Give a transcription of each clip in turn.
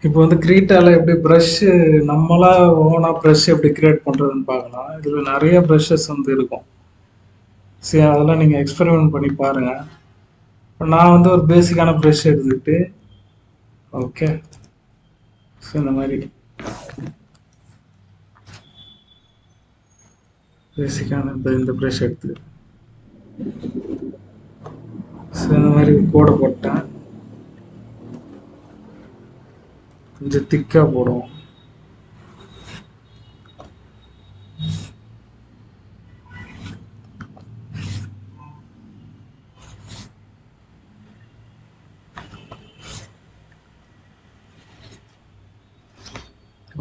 இப்போ வந்து கிரீட்டால எப்படி ப்ரஷ் நம்மளா ஓனா ப்ரஷ் எப்படி கிரியேட் பண்றதுன்னு பார்க்கலாம். இதுல நிறைய ப்ரஷஸ் வந்து இருக்கும். சரி, அதெல்லாம் நீங்க எக்ஸ்பெரிமெண்ட் பண்ணி பாருங்க. இப்ப நான் வந்து ஒரு பேசிக்கான ப்ரஷ் எடுத்துக்கிட்டு ஓகே, ஸோ இந்த மாதிரி பேசிக்கான இந்த ப்ரஷ் எடுத்து ஸோ இந்த மாதிரி கோடை போட்டேன். கொஞ்சம் திக்காக போடுவோம்.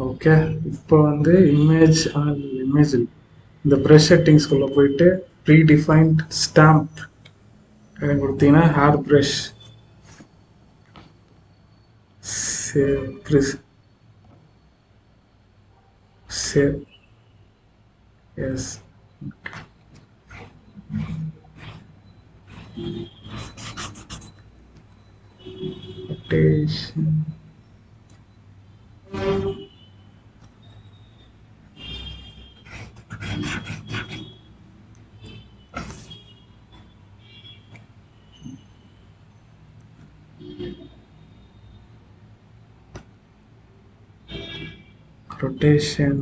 ஓகே, இப்போ வந்து இமேஜ் இந்த ப்ரஷ் செட்டிங்ஸ்குள்ளே போயிட்டு ப்ரீ டிஃபைன்ட் ஸ்டாம்ப் கொடுத்தீங்கன்னா hair brush save save as rotation rotation.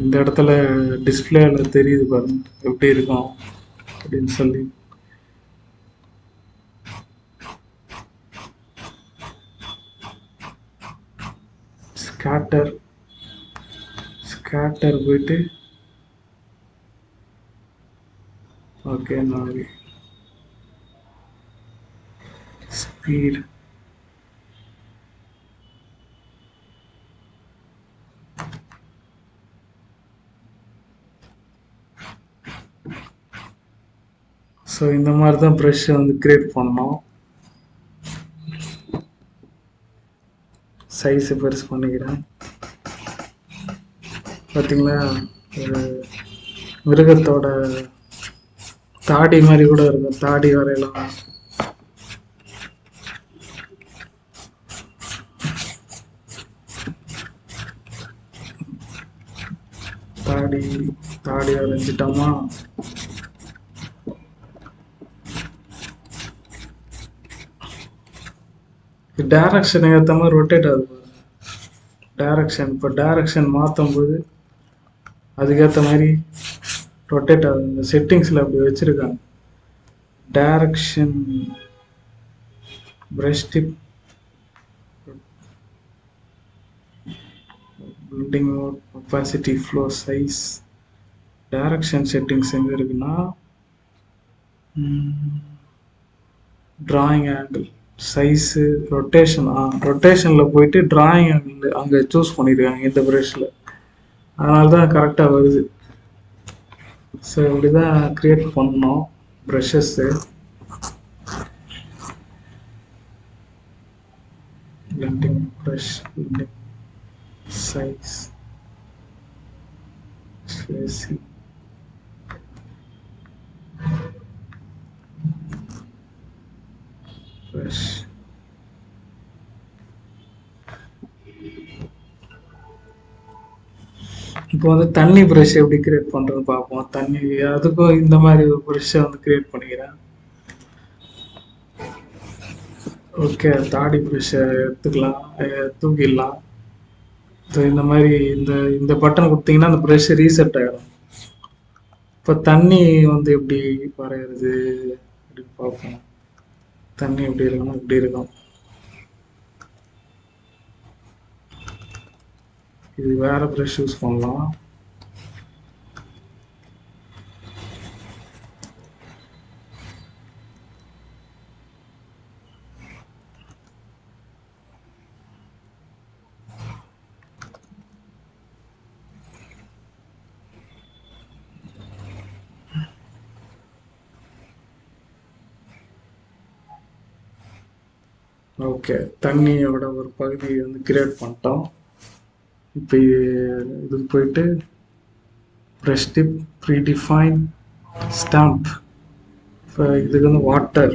இந்த இடத்துல டிஸ்பிளேல தெரியுது பாருங்க எப்படி இருக்கும் அப்படின்னு சொல்லி. ஸ்கேட்டர் போயிட்டு ஓகே, நாளைக்கு ஸ்பீட் ஸோ இந்த மாதிரி தான் ப்ரஷ் வந்து கிரியேட் பண்ணோம். சைஸை பெருசு பண்ணிக்கிறேன். பார்த்தீங்களா, ஒரு மிருகத்தோட தாடி மாதிரி கூட இருக்கும். தாடி வரையலாம். தாடி வரைஞ்சிட்டோமா. டைரக்ஷன் ஏற்ற மாதிரி ரொட்டேட் ஆகுது. டைரக்ஷன் மாற்றும் போது அதுக்கேற்ற மாதிரி ரொட்டேட் ஆகுது. இந்த செட்டிங்ஸில் அப்படி வச்சுருக்காங்க. Direction brush tip building mode opacity flow size. Direction settings எங்கே இருக்குன்னா டிராயிங் ஆங்கிள் சைஸு ரொட்டேஷனில் போயிட்டு டிராயிங் ஆங்கிள் அங்கே சூஸ் பண்ணியிருக்காங்க இந்த ப்ரஷில். அதனால தான் கரெக்டாக வருது. ஸோ இப்படி தான் க்ரியேட் பண்ணோம் brushes. Blending brush blending size ஸ்லேசி ப்ரஷ். இப்போ வந்து தண்ணி ப்ரஷ் எப்படி கிரியேட் பண்ணுறதுன்னு பார்ப்போம். தண்ணி அதுக்கும் இந்த மாதிரி ஒரு ப்ரஷ்ஷை வந்து கிரியேட் பண்ணிக்கிறேன். ஓகே, தாடி ப்ரஷ்ஷை எடுத்துக்கலாம், தூக்கிடலாம். ஸோ இந்த மாதிரி இந்த பட்டன் கொடுத்தீங்கன்னா அந்த ப்ரஷ் ரீசெட் ஆகிடும். இப்போ தண்ணி வந்து எப்படி வரைகிறது அப்படின்னு பார்ப்போம். தண்ணி எப்படி இருக்கணும், இப்படி இருக்கும். இது வேற ப்ரஷ் யூஸ் பண்ணலாம். ஓகே, தண்ணியோட ஒரு பகுதியை வந்து கிரியேட் பண்ணிட்டோம். இப்போ இதுக்கு போயிட்டு ப்ரஷ் டிப் ப்ரீடிஃபைன் ஸ்டாம்ப். இப்போ இதுக்கு வந்து வாட்டர்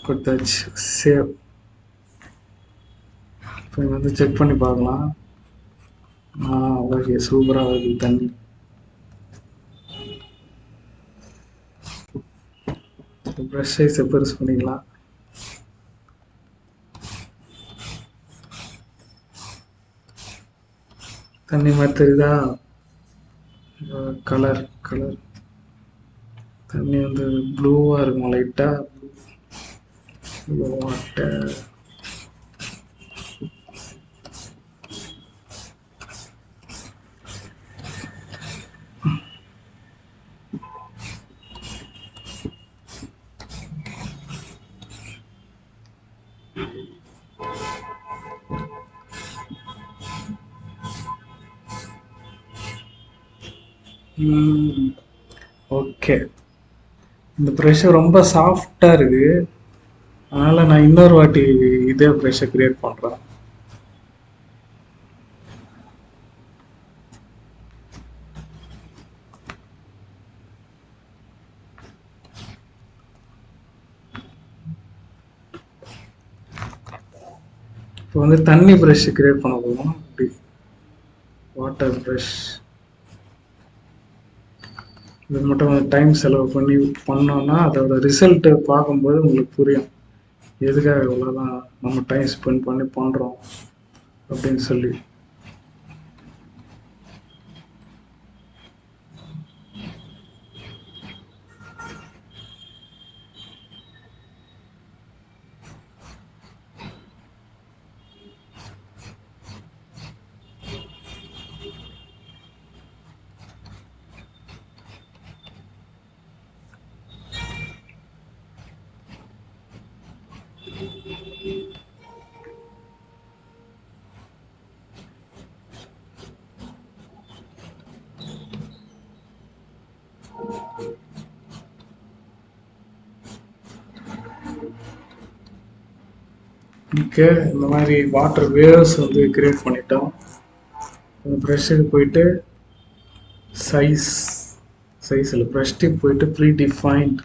கொடுத்தாச்சு. சேவ். இப்போ வந்து செக் பண்ணி பார்க்கலாம். ஓகே, சூப்பராக வருது தண்ணி. ப்ரஷ் சைஸை பெருசு பண்ணிக்கலாம். தண்ணி மாதிரி தெரியுதா? கலர் தண்ணி வந்து ப்ளூவாக இருக்கும், லைட்டாக ப்ளூ வாட்டர். ஓகே, இந்த ப்ரெஷ்ஷு ரொம்ப சாஃப்டாக இருக்குது. அதனால் நான் இன்னொரு வாட்டி இதே ப்ரெஷ்ஷை க்ரியேட் பண்ணுறேன். இப்போ வந்து தண்ணி ப்ரெஷ்ஷு க்ரியேட் பண்ண போகிறோம். அப்படி வாட்டர் ப்ரெஷ். இது மட்டும் கொஞ்சம் டைம் செலவு பண்ணோன்னா அதோட ரிசல்ட்டு பார்க்கும்போது உங்களுக்கு புரியும் எதுக்காக இவ்வளோதான் நம்ம டைம் ஸ்பெண்ட் பண்ணி பண்ணுறோம் அப்படின்னு சொல்லி. ஓகே, இந்த மாதிரி வாட்டர் வேவ்ஸ் வந்து கிரியேட் பண்ணிட்டோம். அந்த ப்ரெஷ்ஷுக்கு போயிட்டு சைஸில் ப்ரெஷ் டிப் போயிட்டு predefined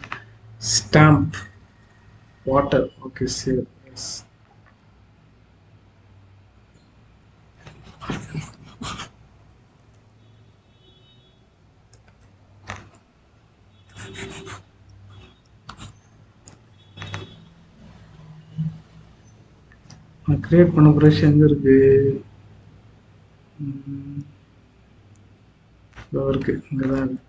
stamp water. Okay, சரி. நான் கிரியேட் பண்ண ப்ரஷ் எங்கே இருக்கு? இருக்கு, இங்கே தான் இருக்கு.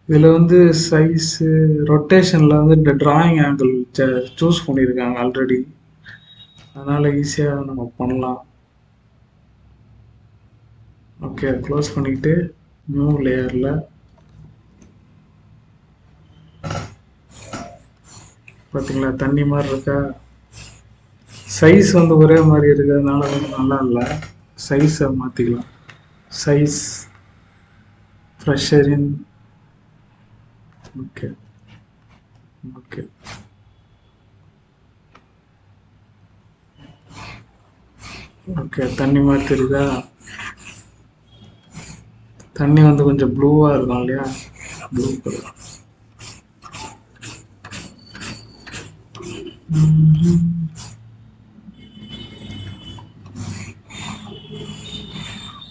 இதில் வந்து சைஸு ரொட்டேஷனில் வந்து இந்த டிராயிங் ஆங்கிள் சூஸ் பண்ணியிருக்காங்க ஆல்ரெடி. அதனால் ஈஸியாக நம்ம பண்ணலாம். ஓகே, க்ளோஸ் பண்ணிக்கிட்டு நியூ லேயரில் பார்த்தீங்களா தண்ணி மாதிரி இருக்கா? சைஸ் வந்து ஒரே மாதிரி இருக்கிறதுனால வந்து நல்லா இல்லை. சைஸை மாற்றிக்கலாம். சைஸ் ப்ரெஷரின். ஓகே ஓகே ஓகே தண்ணி மாதிரி தெரியுதா? தண்ணி வந்து கொஞ்சம் ப்ளூவாக இருக்கும் இல்லையா? Blue colour.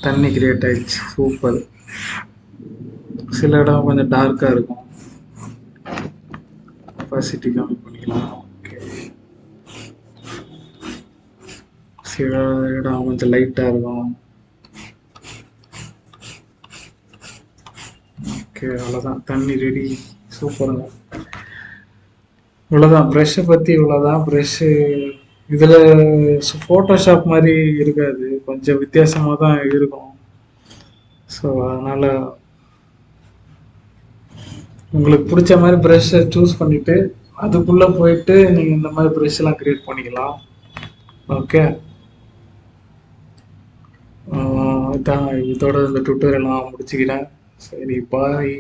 தண்ணி கிரியேட் ஆயிடுச்சு. சூப்பர். சில இடம் கொஞ்சம் டார்க்காக இருக்கும், ஒபாசிட்டி கம்மி பண்ணிக்கலாம். ஓகே, சில இடம் கொஞ்சம் லைட்டாக இருக்கும். ஓகே, அவ்வளோதான், தண்ணி ரெடி. சூப்பருங்க. இவ்வளோதான் ப்ரெஷ்ஷை பற்றி. இவ்வளோதான் ப்ரெஷ்ஷு. இதில் ஃபோட்டோஷாப் மாதிரி இருக்காது, கொஞ்சம் வித்தியாசமாக தான் இருக்கும். ஸோ அதனால் உங்களுக்கு பிடிச்ச மாதிரி ப்ரெஷ்ஷை சூஸ் பண்ணிவிட்டு அதுக்குள்ளே போயிட்டு நீங்கள் இந்த மாதிரி ப்ரெஷ்ஷெல்லாம் க்ரியேட் பண்ணிக்கலாம். ஓகே, இதான் இதோட இந்த டுட்டோரியல் நான் முடிச்சுக்கிறேன். சரி, பாய்.